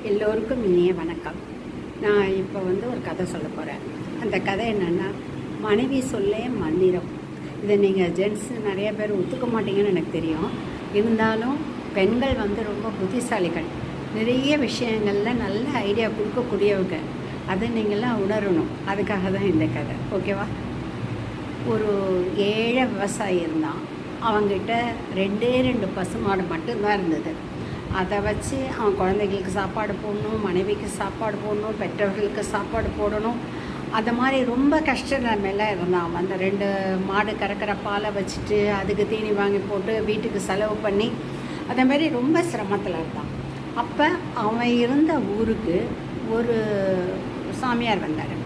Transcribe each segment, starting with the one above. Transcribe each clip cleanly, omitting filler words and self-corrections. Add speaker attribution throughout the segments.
Speaker 1: எல்லோருக்கும் இனிய வணக்கம். நான் இப்போ ஒரு கதை சொல்ல போகிறேன். அந்த கதை என்னென்னா, மனைவி சொல்லே மந்திரம். இதை நீங்கள் ஜென்ட்ஸ் நிறைய பேர் ஒத்துக்க மாட்டீங்கன்னு எனக்கு தெரியும். இருந்தாலும் பெண்கள் ரொம்ப புத்திசாலிகள். நிறைய விஷயங்களில் நல்ல ஐடியா கொடுக்கக்கூடியவங்க. அதை நீங்களாம் உணரணும். அதுக்காக தான் இந்த கதை. ஓகேவா? ஒரு ஏழை விவசாயி இருந்தான். அவங்ககிட்ட 2 பசுமாடு மட்டும்தான் இருந்தது. அதை வச்சு அவன் குழந்தைகளுக்கு சாப்பாடு போடணும், மனைவிக்கு சாப்பாடு போடணும், பெற்றவர்களுக்கு சாப்பாடு போடணும். அது மாதிரி ரொம்ப கஷ்ட நிலைமையில இருந்தான். அந்த 2 மாடு கறக்கிற பாலை வச்சுட்டு அதுக்கு தீனி வாங்கி போட்டு வீட்டுக்கு செலவு பண்ணி அதே மாதிரி ரொம்ப சிரமத்தில் இருந்தான். அப்போ அவன் இருந்த ஊருக்கு ஒரு சாமியார் வந்தார்.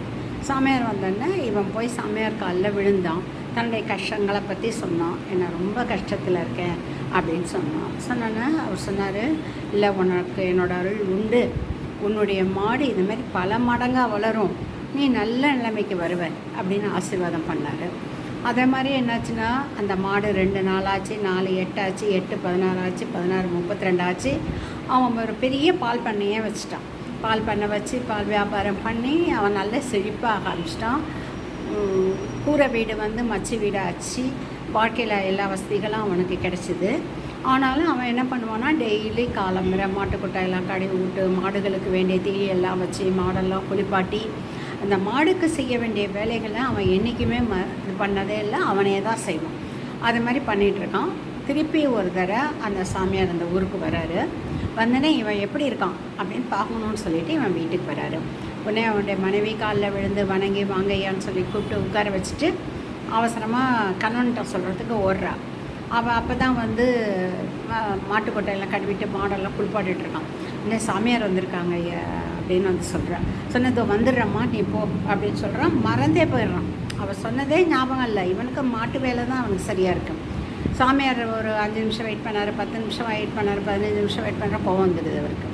Speaker 1: சாமியார் வந்தோடனே இவன் போய் சாமியார் காலில் விழுந்தான். தன்னுடைய கஷ்டங்களை பற்றி சொன்னான். நான் ரொம்ப கஷ்டத்தில் இருக்கேன் அப்படின்னு சொன்னோன்னே அவர் சொன்னார், இல்லை, உனக்கு என்னோடய அருள் உண்டு. உன்னுடைய மாடு இதுமாரி பல மடங்காக வளரும். நீ நல்ல நிலைமைக்கு வருவ அப்படின்னு ஆசீர்வாதம் பண்ணார். அதே மாதிரி என்னாச்சுன்னா, அந்த மாடு 2 நாள் ஆச்சு, 4 8 ஆச்சு, 8 16 ஆச்சு, 16 32 ஆச்சு. அவன் ஒரு பெரிய பால் பண்ணையே வச்சுட்டான். பால் பண்ணை வச்சு பால் வியாபாரம் பண்ணி அவன் நல்ல செழிப்பாக ஆரம்பிச்சிட்டான். கூரை வீடு மச்சு வீடு ஆச்சு. வாழ்க்கையில் எல்லா வசதிகளும் அவனுக்கு கிடச்சிது. ஆனாலும் அவன் என்ன பண்ணுவான்னா, டெய்லி காலம்பரை மாட்டுக்கொட்டாயெல்லாம் கழுவி விட்டு மாடுகளுக்கு வேண்டிய தீனி எல்லாம் வச்சு மாடெல்லாம் குளிப்பாட்டி அந்த மாடுக்கு செய்ய வேண்டிய வேலைகளை அவன் என்றைக்குமே இது பண்ணதே இல்லை. அவனே தான் செய்வான். அது மாதிரி பண்ணிகிட்ருக்கான். திருப்பி ஒரு தடவை அந்த சாமியார் அந்த ஊருக்கு வராரு. வந்தோடனே இவன் எப்படி இருக்கான் அப்படின்னு பார்க்கணுன்னு சொல்லிவிட்டு இவன் வீட்டுக்கு வராரு. உடனே அவனுடைய மனைவி காலில் விழுந்து வணங்கி வாங்கையான்னு சொல்லி கூப்பிட்டு உட்கார வச்சுட்டு அவசரமாக கணவன்கிட்ட சொல்கிறதுக்கு ஓடுறா. அவள் அப்போ தான் மாட்டுக்கொட்டையெல்லாம் கழுவிட்டு மாடெல்லாம் குளிப்பாட்டிகிட்ருக்கான். இன்னும் சாமியார் வந்திருக்காங்க அப்படின்னு சொல்கிறான். சொன்னதோ வந்துடுறம்மா, நீ போ அப்படின்னு சொல்கிறான். மறந்தே போயிடுறான். அவள் சொன்னதே ஞாபகம் இல்லை. இவனுக்கு மாட்டு வேலை தான் அவனுக்கு சரியாக இருக்கும். சாமியார் ஒரு 5 நிமிஷம் வெயிட் பண்ணார், 10 நிமிஷம் வெயிட் பண்ணார், 15 நிமிஷம் வெயிட் பண்ணுற கோவம் வந்துடுது அவருக்கு.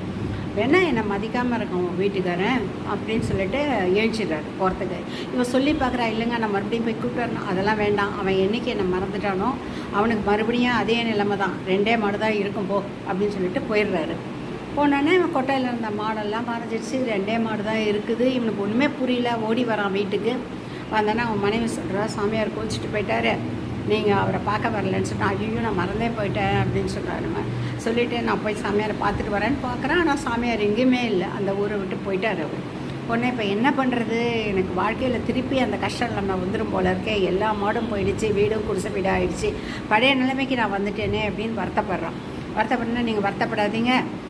Speaker 1: வேணா என்னை மதிக்காமல் இருக்கும் வீட்டுக்காரன் அப்படின்னு சொல்லிட்டு எழுச்சிடுறாரு போகிறதுக்கு. இவன் சொல்லி பார்க்குறா, இல்லைங்க நான் மறுபடியும் போய் கூப்பிட்டு வரணும். அதெல்லாம் வேண்டாம். அவன் என்றைக்கு என்னை மறந்துட்டானோ அவனுக்கு மறுபடியும் அதே நிலைமை தான், 2 மாடு தான் இருக்கும் போ அப்படின்னு சொல்லிட்டு போயிடுறாரு. போனோடனே இவன் கொட்டையில் இருந்த மாடெல்லாம் மறைஞ்சிடுச்சு. 2 மாடு தான் இருக்குது. இவனுக்கு ஒன்றுமே புரியல. ஓடி வரான் வீட்டுக்கு. வந்தோன்னா அவன் மனைவி சொல்கிறா, சாமியார் கோச்சிட்டு போயிட்டாரு, நீங்கள் அவரை பார்க்க வரலன்னு சொன்னால், ஐயோ நான் மறந்தே போயிட்டேன் அப்படின்னு சொல்கிறாரு. சொல்லிவிட்டு நான் போய் சாமியாரை பார்த்துட்டு வரேன்னு பார்க்குறேன். ஆனால் சாமியார் எங்கேயுமே இல்லை. அந்த ஊரை விட்டு போயிட்டார் அவர். உடனே இப்போ என்ன பண்ணுறது, எனக்கு வாழ்க்கையில் திருப்பி அந்த கஷ்டம் நம்ம வந்துடும் போல இருக்கேன். எல்லா மாடும் போயிடுச்சு, வீடும் குடிசை வீடாக ஆகிடுச்சு, பழைய நிலைமைக்கு நான் வந்துட்டேனே அப்படின்னு வருத்தப்படுறான். வருத்தப்படுனா, நீங்கள் வருத்தப்படாதீங்க,